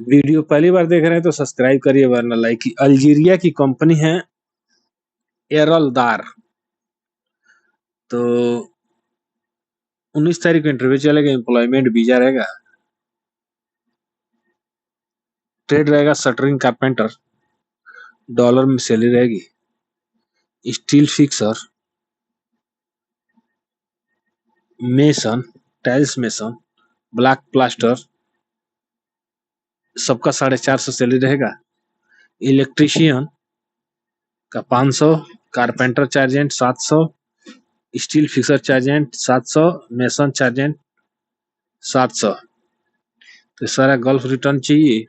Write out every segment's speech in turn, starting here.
Video पहली बार देख रहे हैं तो सब्सक्राइब करिए वरना लाइक। अल्जीरिया की कंपनी है एरलदार। तो 19 तारीख को इंटरव्यू चलेगा, एम्प्लॉयमेंट वीजा रहेगा, ट्रेड रहेगा शटरिंग कारपेंटर, डॉलर में सैलरी रहेगी, steel fixer, mason, tiles mason, black plaster, सबका 450 सैलरी रहेगा। इलेक्ट्रीशियन का 500, कारपेंटर चार्जेंट 700, स्टील फिक्सर चार्जेंट 700, मेसन चार्जेंट 700। तो सारा गल्फ रिटर्न चाहिए,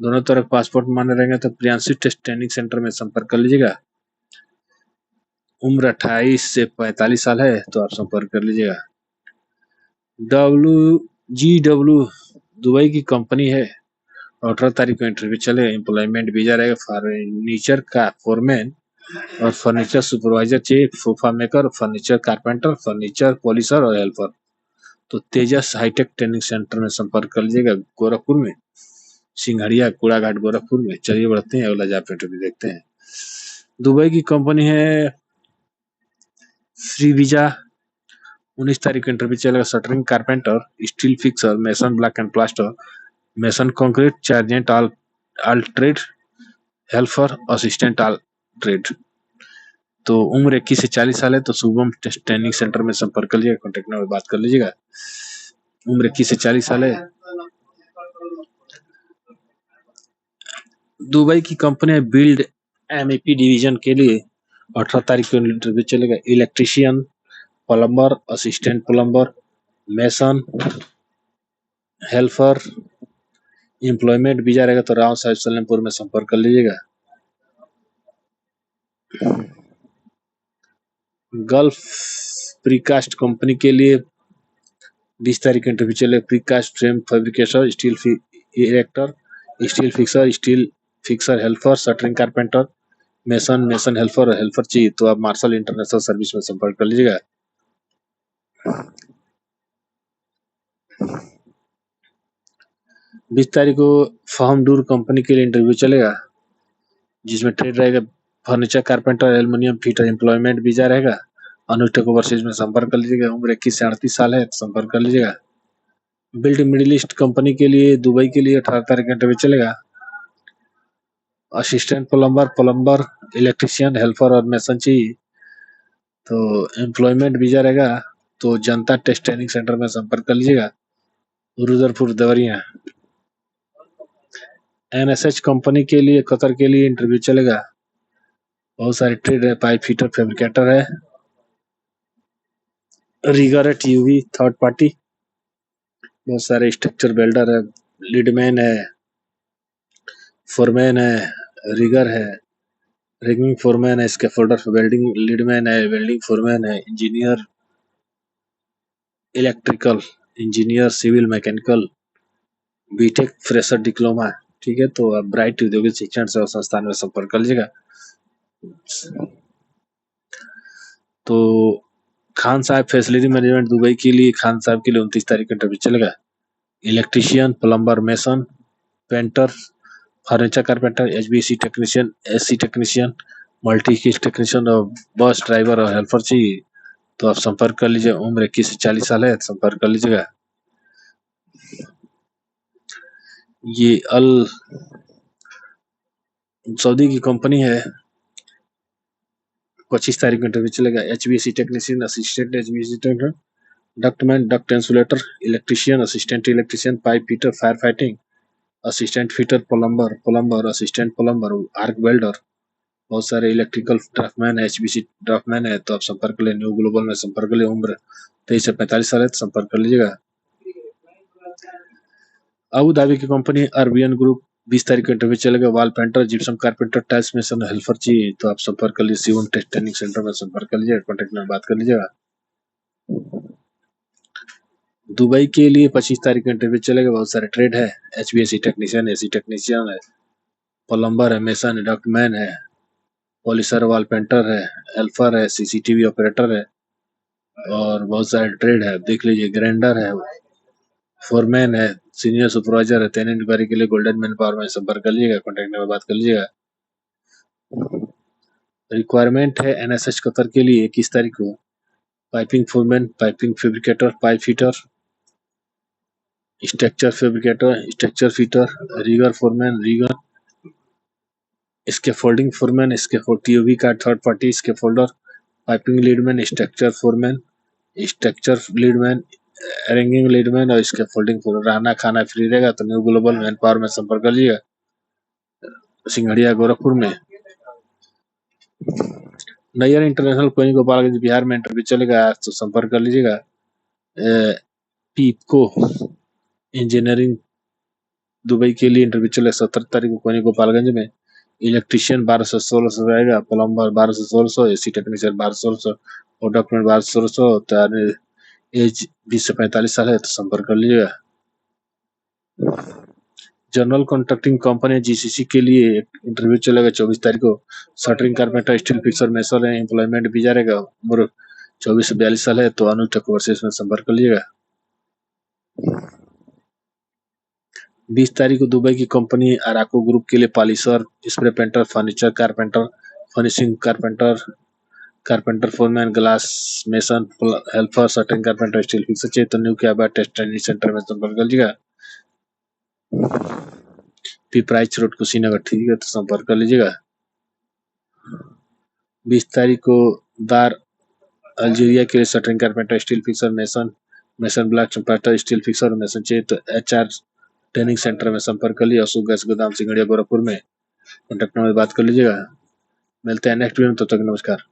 दोनों तरफ पासपोर्ट मान्य रहेंगे तो प्रियांशु टेस्ट ट्रेनिंग सेंटर में संपर्क कर लीजिएगा। उम्र 28 से 45 साल है तो आप संपर्क कर लीजिएगा। WGW दुबई की कंपनी है, 18 तारीख को इंटरव्यू चलेगा, एम्प्लॉयमेंट वीजा रहेगा, फर्नीचर का फोरमैन और फर्नीचर सुपरवाइजर चाहिए, sofa maker, furniture carpenter, furniture polisher और हेल्पर। तो तेजस हाईटेक ट्रेनिंग सेंटर में संपर्क कर लीजिएगा, गोरखपुर में, सिंघड़िया कूड़ाघाट गोरखपुर में। चलिए बढ़ते हैं, अगला जॉब इंटरव्यू देखते हैं। दुबई की कंपनी है फ्री वीजा, 19 तारीख को इंटरव्यू चलेगा, shuttering carpenter, steel fixer, mason block and plaster, mason concrete चार्जेंट all trade, helper assistant all trade. तो उम्र 21 से 40 साल है तो शुभम टेस्ट ट्रेनिंग सेंटर में संपर्क कर लीजिएगा, कॉन्टेक्ट नंबर बात कर लीजिएगा। उम्र 21 से 40 साल है। दुबई की कंपनी है बिल्ड MEP डिवीजन के लिए 18 तारीख को इंटरव्यू चलेगा, electrician, plumber, assistant plumber, mason, helper. Employment visa रहेगा तो राव साहिब सलेमपुर में संपर्क कर लीजिएगा। गल्फ प्रीकास्ट कंपनी के लिए 20 तारीख को इंटरव्यू चलेगा, precast frame fabricator, steel erector, steel fixer helper, shuttering carpenter, mason helper और हेल्पर चाहिए तो आप मार्शल इंटरनेशनल सर्विस में संपर्क कर लीजिएगा। बीस तारीख को फॉर्म डूर कंपनी के लिए इंटरव्यू चलेगा, जिसमें ट्रेड रहेगा furniture carpenter, aluminium fitter, employment visa रहेगा, अनुष्ठेक ओवरसीज में संपर्क कर लीजिएगा। उम्र 21 से 38 साल है, संपर्क कर लीजिएगा। बिल्ड मिडिल ईस्ट कंपनी के लिए दुबई के लिए 18 तारीख का इंटरव्यू चलेगा, असिस्टेंट प्लम्बर, इलेक्ट्रीशियन, हेल्पर और मेसन चाहिए तो एम्प्लॉयमेंट वीजा रहेगा तो जनता टेस्ट ट्रेनिंग सेंटर में संपर्क कर लीजिएगा, रुद्रपुर देवरिया। NSH कंपनी के लिए कतर के लिए इंटरव्यू चलेगा, बहुत सारे ट्रेड है, पाइप फिटर, फैब्रिकेटर है, रिगर है, TUV थर्ड पार्टी, बहुत सारे स्ट्रक्चर वेल्डर है, लीडमैन है, फोरमैन है, रिगर है, रिगिंग फोरमैन है, स्कैफोल्डर, वेल्डिंग लीडमैन है, वेल्डिंग फोरमैन है, engineer electrical, engineer civil mechanical, BTech fresher diploma. ठीक है, तो आप ब्राइट औद्योगिक शिक्षण सेवा संस्थान में संपर्क कर लीजिएगा। तो खान साहब फैसिलिटी मैनेजमेंट दुबई के लिए, खान साहब के लिए 29 तारीख का इंटरव्यू चलेगा, electrician, plumber, mason, painter, furniture carpenter, HVAC technician, SC technician, multi skill technician और बस ड्राइवर और हेल्पर चाहिए तो आप संपर्क कर लीजिए। उम्र 21 से 40 साल है, संपर्क कर लीजिएगा। ये अल सऊदी की कंपनी है, 25 तारीख को इंटरव्यू चलेगा, HVAC technician, assistant HVAC technician, ductman, duct insulator, electrician, assistant electrician, pipe fitter, fire fighting, assistant fitter, plumber, assistant plumber, arc welder, बहुत सारे इलेक्ट्रिकल ड्राफ्टमैन, HVAC ड्राफ्टमैन है तो आप संपर्क कर ले। न्यू ग्लोबल में संपर्क कर ले, उम्र 23 से 45 साल है तो संपर्क कर लीजिएगा। अबू धाबी की कंपनी अरबियन ग्रुप, 20 तारीख को इंटरव्यू चलेगा, wall painter, gypsum carpenter, tiles mason, helper चाहिए तो आप संपर्क कर लीजिए, शिवम टेस्ट ट्रेनिंग सेंटर में संपर्क कर लीजिएगा, कॉन्टेक्ट में बात कर लीजिएगा। दुबई के लिए 25 तारीख को इंटरव्यू चलेगा, बहुत सारे ट्रेड है, HVAC टेक्नीशियन, AC टेक्नीशियन है, प्लम्बर है, मेसन है, डक्टमैन है, पॉलिशर, वॉल पेंटर है, हेल्पर है, CCTV ऑपरेटर है और बहुत सारे ट्रेड है, देख लीजिए, ग्राइंडर है, फोरमैन है, सीनियर सुपरवाइजर है, तेन इंक्वायरी के लिए गोल्डन मैन पावर में संपर्क कर लीजिएगा, कॉन्टैक्ट नंबर बात कर लीजिएगा। रिक्वायरमेंट है एनएसएस कतर के लिए 21 तारीख को piping foreman, piping fabricator, pipe fitter, structure fabricator, structure fitter, rigger foreman, rigger, scaffolding foreman, TOV का third party scaffolder, piping leadman, structure foreman, structure leadman, arranging leadman और स्कैफोल्डिंग फोरमैन। रहना खाना free रहेगा। तो न्यू ग्लोबल मैन पावर में संपर्क कर लीजिएगा, सिंघड़िया गोरखपुर में। नैयर इंटरनेशनल कोई गोपालगंज बिहार में इंटरव्यू चलेगा, तो संपर्क कर लीजिएगा। पीपको इंजीनियरिंग दुबई के लिए इंटरव्यू चले 17 तारीख को कोनी गोपालगंज में। इलेक्ट्रीशियन 1200-1600 रहेगा, प्लम्बर 1200-1600, एसी टेक्नीशियन 1200-1600 और डॉक्यूमेंट 1200-1600। तो एज 20 से 45 साल है तो संपर्क कर लीजिएगा। जनरल कॉन्ट्रैक्टिंग कंपनी जीसीसी के लिए इंटरव्यू चलेगा 24 तारीख को। Shuttering carpenter, steel fixer, mason है, एम्प्लॉयमेंट वीजा रहेगा। उम्र 24 से 42 साल है तो अनुष्ठक वर्सेस में संपर्क कर लीजिएगा। 20 तारीख को दुबई की कंपनी अराको ग्रुप के लिए polisher, spray painter, furniture carpenter, furnishing carpenter, carpenter foreman, glass mason, helper, shuttering carpenter, steel fixer चाहिए तो न्यू क्या बात टेस्ट ट्रेनिंग सेंटर में संपर्क कर लीजिएगा। पिपराइच रोड कुशीनगर, ठीक है तो संपर्क कर लीजिएगा। 20 तारीख को दार अल्जीरिया के लिए shuttering carpenter, steel fixer, mason block चंपाटर, स्टील फिक्सर, मेसन चाहिए तो एचआर ट्रेनिंग सेंटर में संपर्क कर लिया। अशोक गैस गोदाम सिंगड़िया गोरखपुर में, कॉन्टेक्ट नंबर बात कर लीजिएगा। मिलते हैं नेक्स्ट वीडियो में, तब तक नमस्कार।